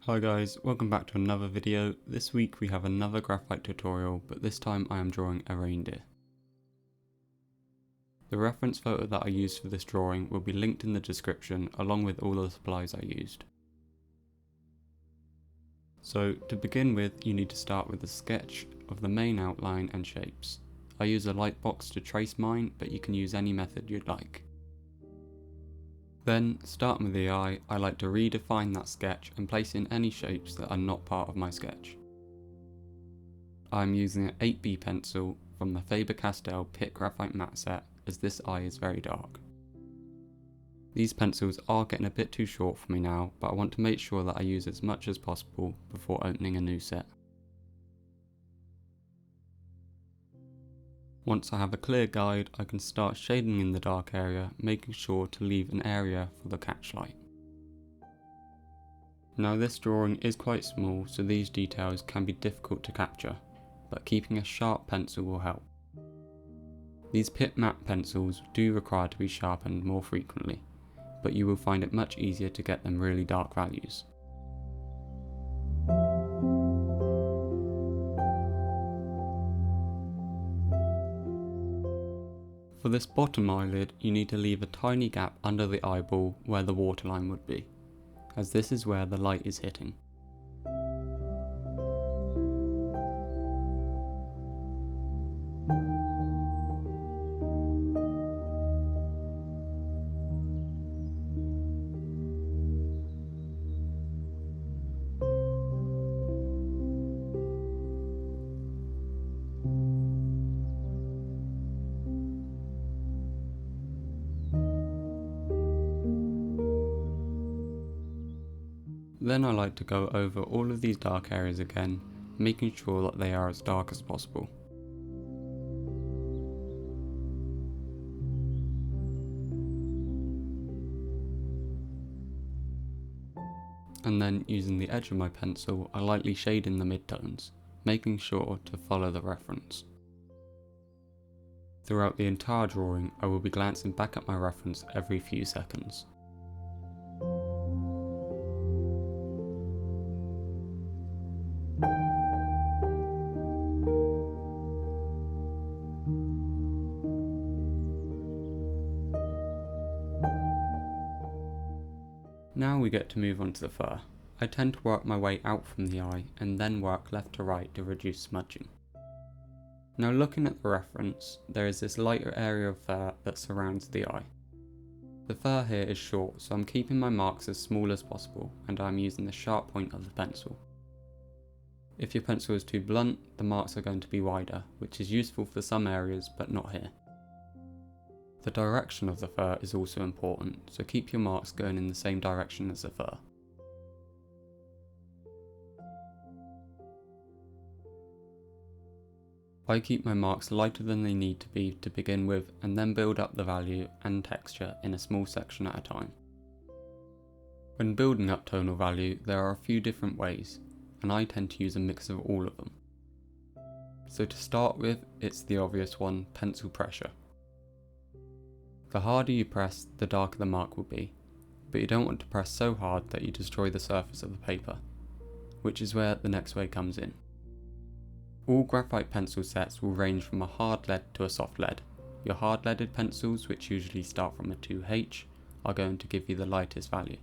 Hi guys, welcome back to another video. This week we have another graphite tutorial, but this time I am drawing a reindeer. The reference photo that I used for this drawing will be linked in the description along with all the supplies I used. So to begin with, you need to start with a sketch of the main outline and shapes. I use a light box to trace mine, but you can use any method you'd like. Then, starting with the eye, I like to redefine that sketch and place in any shapes that are not part of my sketch. I am using an 8B pencil from the Faber Castell Pitt Graphite matte set, as this eye is very dark. These pencils are getting a bit too short for me now, but I want to make sure that I use as much as possible before opening a new set. Once I have a clear guide, I can start shading in the dark area, making sure to leave an area for the catch light. Now this drawing is quite small, so these details can be difficult to capture, but keeping a sharp pencil will help. These Pitt matte pencils do require to be sharpened more frequently, but you will find it much easier to get them really dark values. For this bottom eyelid, you need to leave a tiny gap under the eyeball where the waterline would be, as this is where the light is hitting. Then I like to go over all of these dark areas again, making sure that they are as dark as possible. And then using the edge of my pencil, I lightly shade in the midtones, making sure to follow the reference. Throughout the entire drawing, I will be glancing back at my reference every few seconds. Now we get to move on to the fur. I tend to work my way out from the eye and then work left to right to reduce smudging. Now looking at the reference, there is this lighter area of fur that surrounds the eye. The fur here is short, so I'm keeping my marks as small as possible and I'm using the sharp point of the pencil. If your pencil is too blunt, the marks are going to be wider, which is useful for some areas but not here. The direction of the fur is also important, so keep your marks going in the same direction as the fur. I keep my marks lighter than they need to be to begin with and then build up the value and texture in a small section at a time. When building up tonal value, there are a few different ways, and I tend to use a mix of all of them. So to start with, it's the obvious one, pencil pressure. The harder you press, the darker the mark will be, but you don't want to press so hard that you destroy the surface of the paper, which is where the next way comes in. All graphite pencil sets will range from a hard lead to a soft lead. Your hard leaded pencils, which usually start from a 2H, are going to give you the lightest value,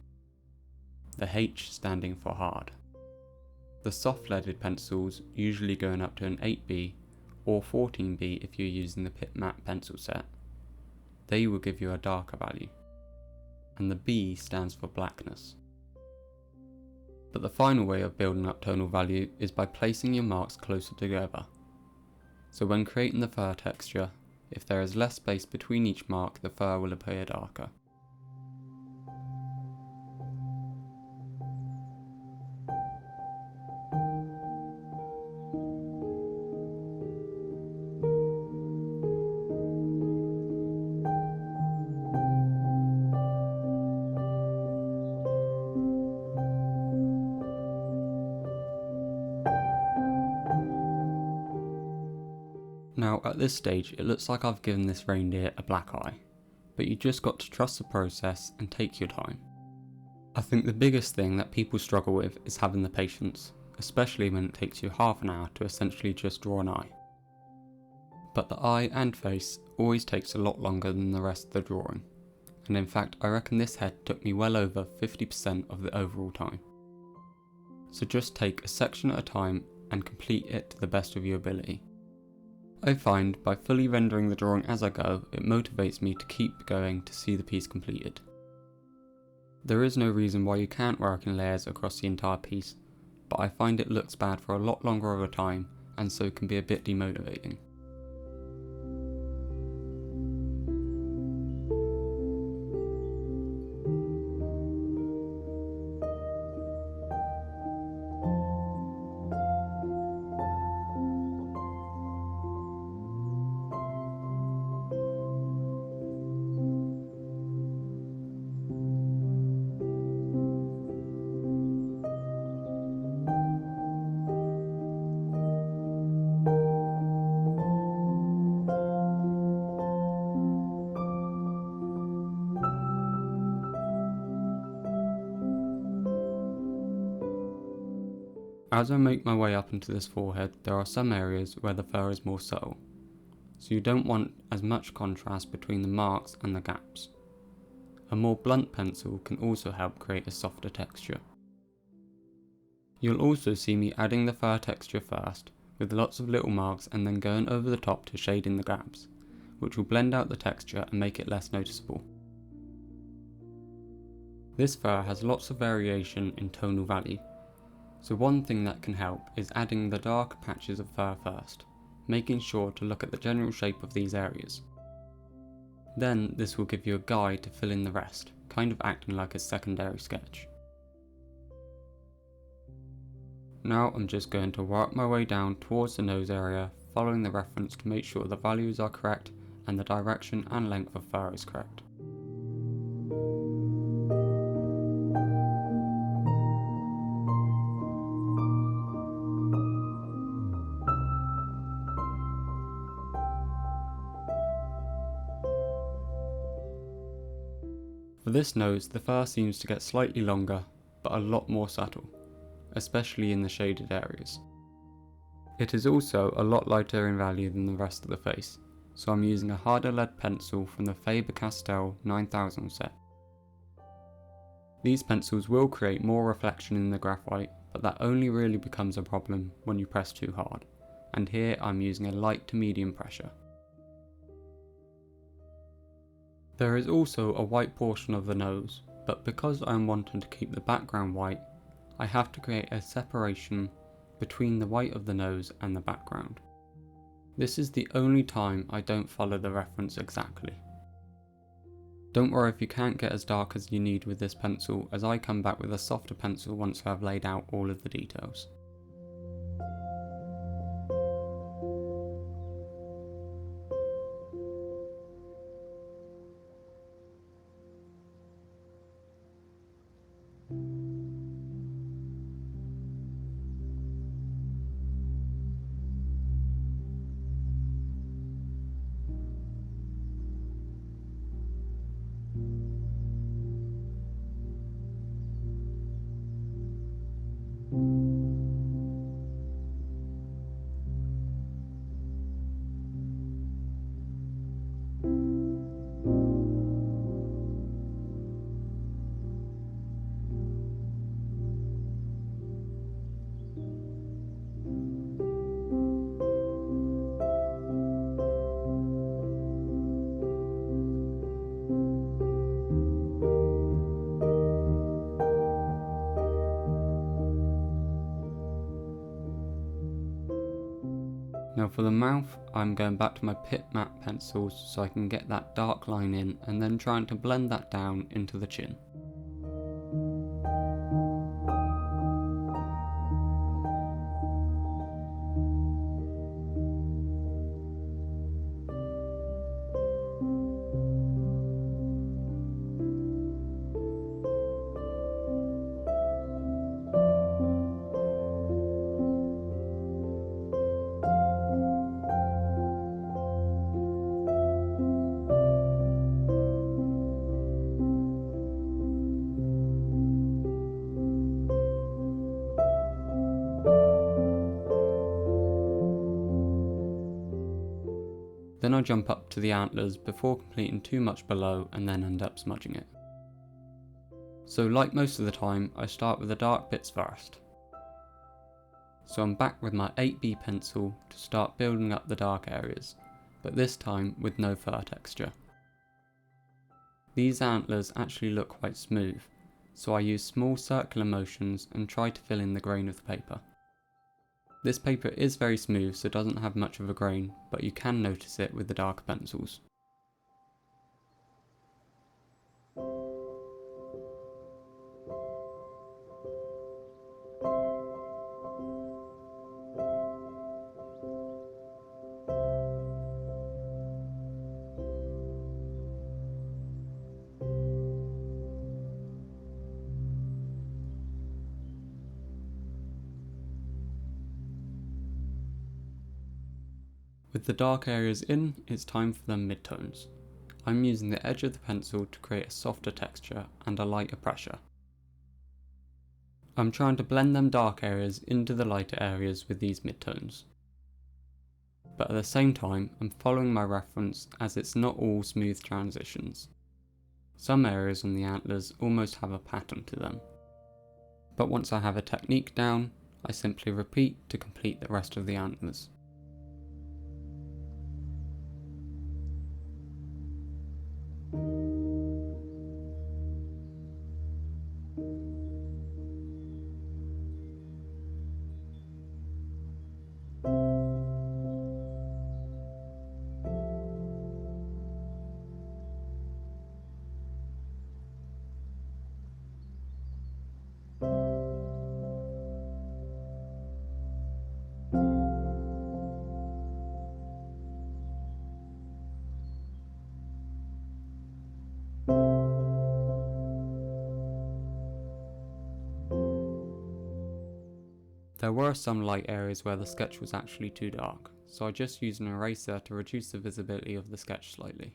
the H standing for hard. The soft leaded pencils, usually going up to an 8B or 14B if you're using the Pitt matte pencil set, they will give you a darker value, and the B stands for blackness. But the final way of building up tonal value is by placing your marks closer together. So when creating the fur texture, if there is less space between each mark, the fur will appear darker. Now at this stage it looks like I've given this reindeer a black eye, but you just got to trust the process and take your time. I think the biggest thing that people struggle with is having the patience, especially when it takes you half an hour to essentially just draw an eye. But the eye and face always takes a lot longer than the rest of the drawing, and in fact I reckon this head took me well over 50% of the overall time. So just take a section at a time and complete it to the best of your ability. I find by fully rendering the drawing as I go, it motivates me to keep going to see the piece completed. There is no reason why you can't work in layers across the entire piece, but I find it looks bad for a lot longer of a time and so can be a bit demotivating. As I make my way up into this forehead, there are some areas where the fur is more subtle, so you don't want as much contrast between the marks and the gaps. A more blunt pencil can also help create a softer texture. You'll also see me adding the fur texture first, with lots of little marks, and then going over the top to shade in the gaps, which will blend out the texture and make it less noticeable. This fur has lots of variation in tonal value, so one thing that can help is adding the darker patches of fur first, making sure to look at the general shape of these areas. Then this will give you a guide to fill in the rest, kind of acting like a secondary sketch. Now I'm just going to work my way down towards the nose area, following the reference to make sure the values are correct and the direction and length of fur is correct. For this nose, the fur seems to get slightly longer, but a lot more subtle, especially in the shaded areas. It is also a lot lighter in value than the rest of the face, so I'm using a harder lead pencil from the Faber Castell 9000 set. These pencils will create more reflection in the graphite, but that only really becomes a problem when you press too hard, and here I'm using a light to medium pressure. There is also a white portion of the nose, but because I'm wanting to keep the background white, I have to create a separation between the white of the nose and the background. This is the only time I don't follow the reference exactly. Don't worry if you can't get as dark as you need with this pencil, as I come back with a softer pencil once I've laid out all of the details. Now for the mouth, I'm going back to my Pitt matte pencils so I can get that dark line in, and then trying to blend that down into the chin. Then I jump up to the antlers before completing too much below and then end up smudging it. So like most of the time, I start with the dark bits first. So I'm back with my 8B pencil to start building up the dark areas, but this time with no fur texture. These antlers actually look quite smooth, so I use small circular motions and try to fill in the grain of the paper. This paper is very smooth, so it doesn't have much of a grain, but you can notice it with the darker pencils. With the dark areas in, it's time for the midtones. I'm using the edge of the pencil to create a softer texture and a lighter pressure. I'm trying to blend them dark areas into the lighter areas with these midtones. But at the same time, I'm following my reference as it's not all smooth transitions. Some areas on the antlers almost have a pattern to them. But once I have a technique down, I simply repeat to complete the rest of the antlers. There were some light areas where the sketch was actually too dark, so I just used an eraser to reduce the visibility of the sketch slightly.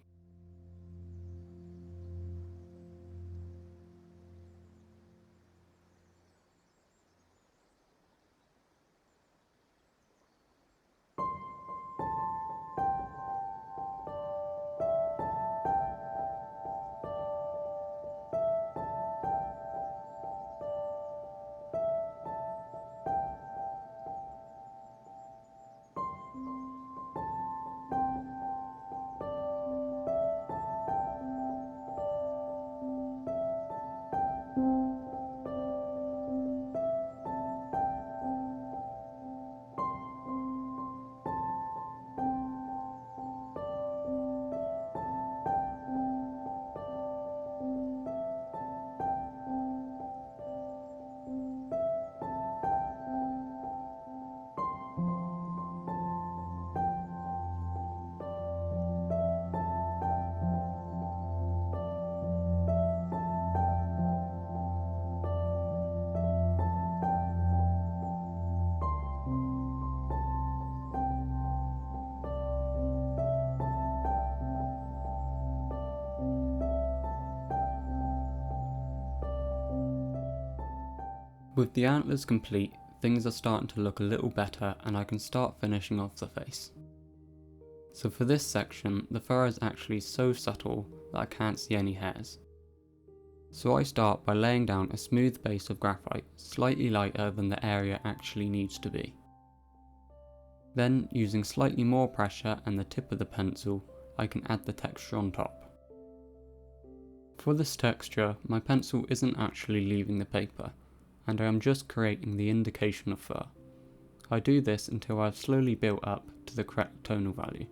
With the antlers complete, things are starting to look a little better and I can start finishing off the face. So for this section, the fur is actually so subtle that I can't see any hairs. So I start by laying down a smooth base of graphite, slightly lighter than the area actually needs to be. Then, using slightly more pressure and the tip of the pencil, I can add the texture on top. For this texture, my pencil isn't actually leaving the paper, and I am just creating the indication of fur. I do this until I've slowly built up to the correct tonal value.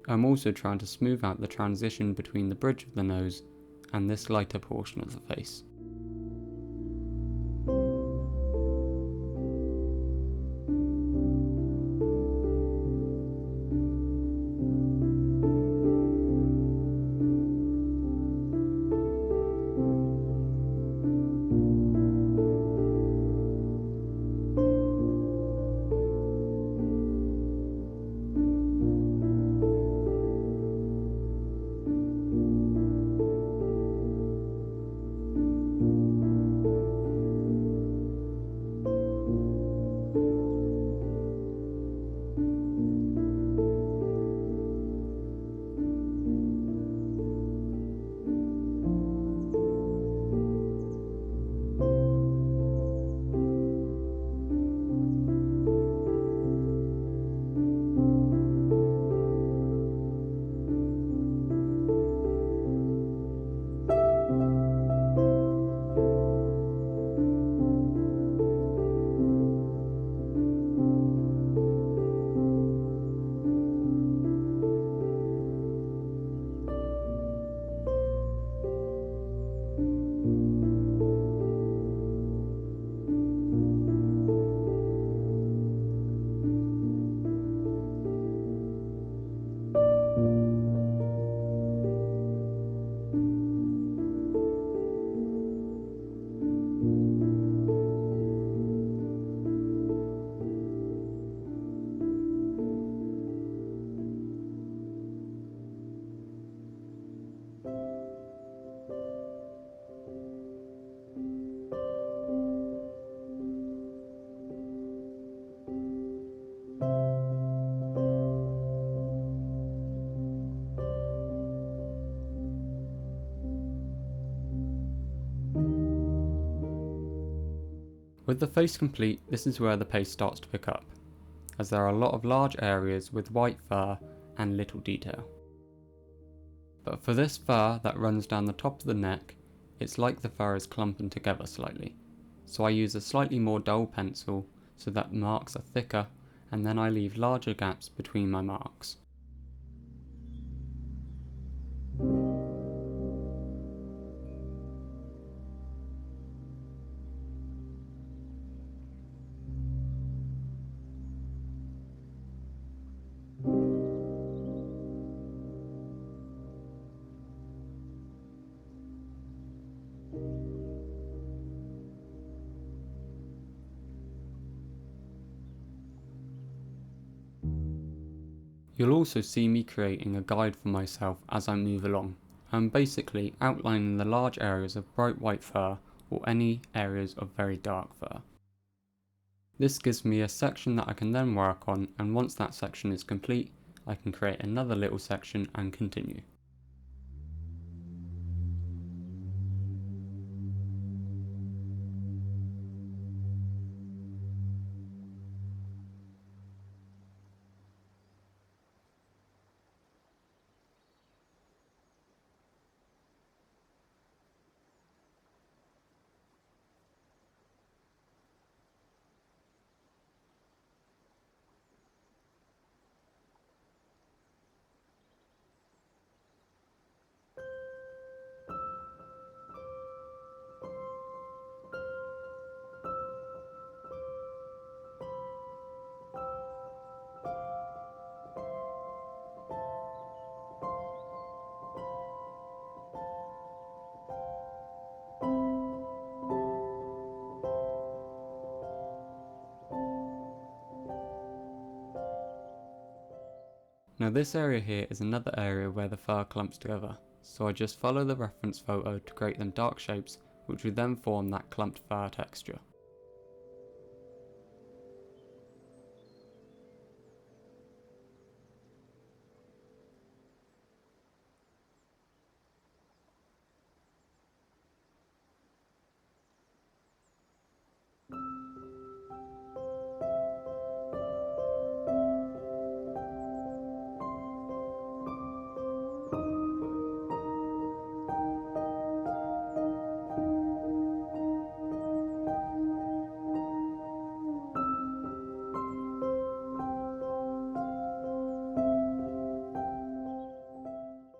I'm also trying to smooth out the transition between the bridge of the nose and this lighter portion of the face. With the face complete, this is where the pace starts to pick up, as there are a lot of large areas with white fur and little detail. But for this fur that runs down the top of the neck, it's like the fur is clumping together slightly, so I use a slightly more dull pencil so that the marks are thicker, and then I leave larger gaps between my marks. You'll also see me creating a guide for myself as I move along. I'm basically outlining the large areas of bright white fur or any areas of very dark fur. This gives me a section that I can then work on, and once that section is complete, I can create another little section and continue. Now this area here is another area where the fur clumps together, so I just follow the reference photo to create them dark shapes, which will then form that clumped fur texture.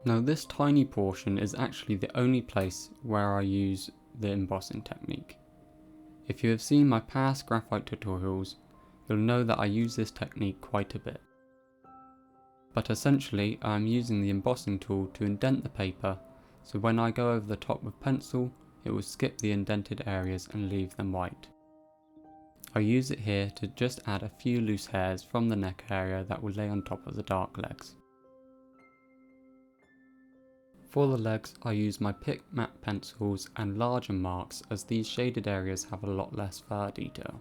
Now this tiny portion is actually the only place where I use the embossing technique. If you have seen my past graphite tutorials, you'll know that I use this technique quite a bit. But essentially I am using the embossing tool to indent the paper, so when I go over the top with pencil, it will skip the indented areas and leave them white. I use it here to just add a few loose hairs from the neck area that will lay on top of the dark legs. For the legs, I use my Pitt matte pencils and larger marks, as these shaded areas have a lot less fur detail.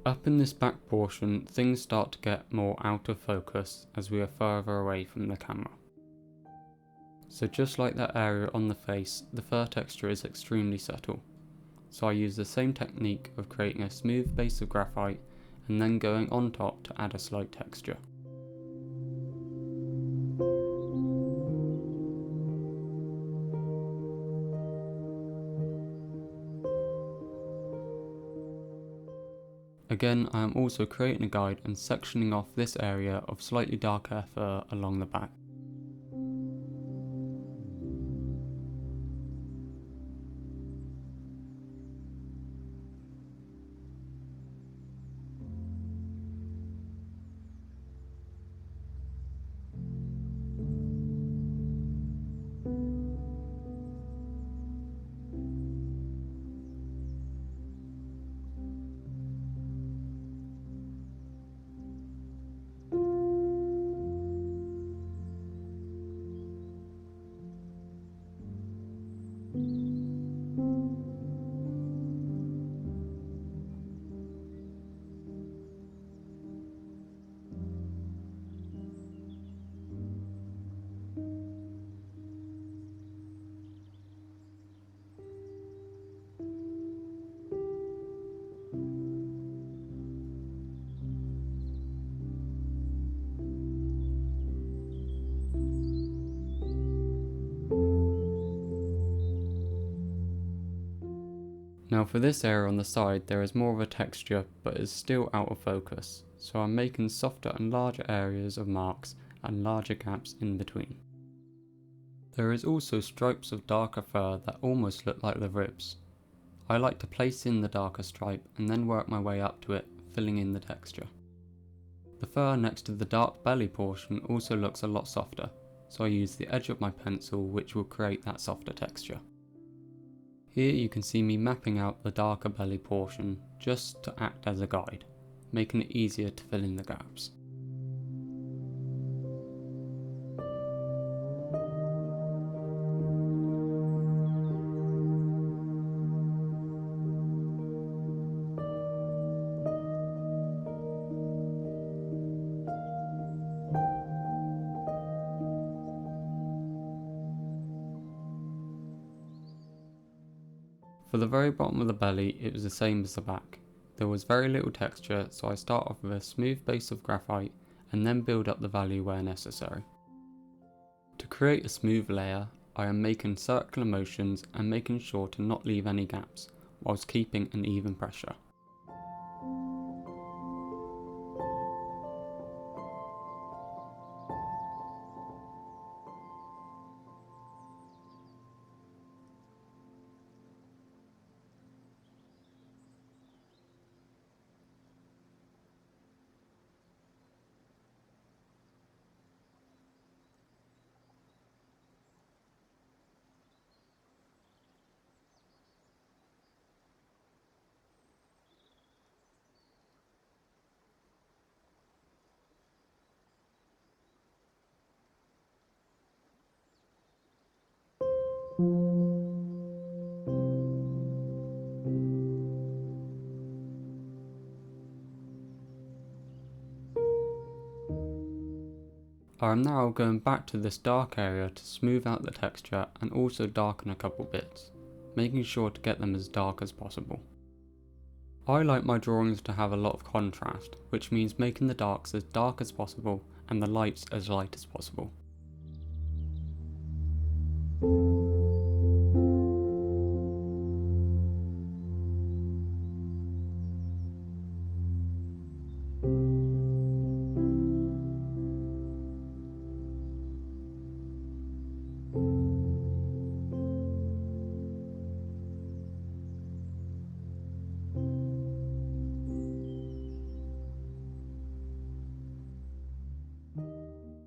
Up in this back portion, things start to get more out of focus as we are further away from the camera. So just like that area on the face, the fur texture is extremely subtle. So I use the same technique of creating a smooth base of graphite and then going on top to add a slight texture. Again, I am also creating a guide and sectioning off this area of slightly darker fur along the back. Now for this area on the side there is more of a texture but is still out of focus, so I'm making softer and larger areas of marks and larger gaps in between. There is also stripes of darker fur that almost look like the ribs. I like to place in the darker stripe and then work my way up to it, filling in the texture. The fur next to the dark belly portion also looks a lot softer, so I use the edge of my pencil which will create that softer texture. Here you can see me mapping out the darker belly portion just to act as a guide, making it easier to fill in the gaps. For the very bottom of the belly, it was the same as the back. There was very little texture, so I start off with a smooth base of graphite and then build up the value where necessary. To create a smooth layer, I am making circular motions and making sure to not leave any gaps, whilst keeping an even pressure. I am now going back to this dark area to smooth out the texture and also darken a couple bits, making sure to get them as dark as possible. I like my drawings to have a lot of contrast, which means making the darks as dark as possible and the lights as light as possible.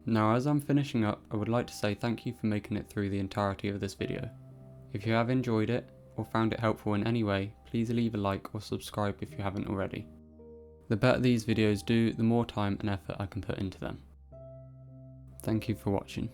Now as I'm finishing up, I would like to say thank you for making it through the entirety of this video. If you have enjoyed it, or found it helpful in any way, please leave a like or subscribe if you haven't already. The better these videos do, the more time and effort I can put into them. Thank you for watching.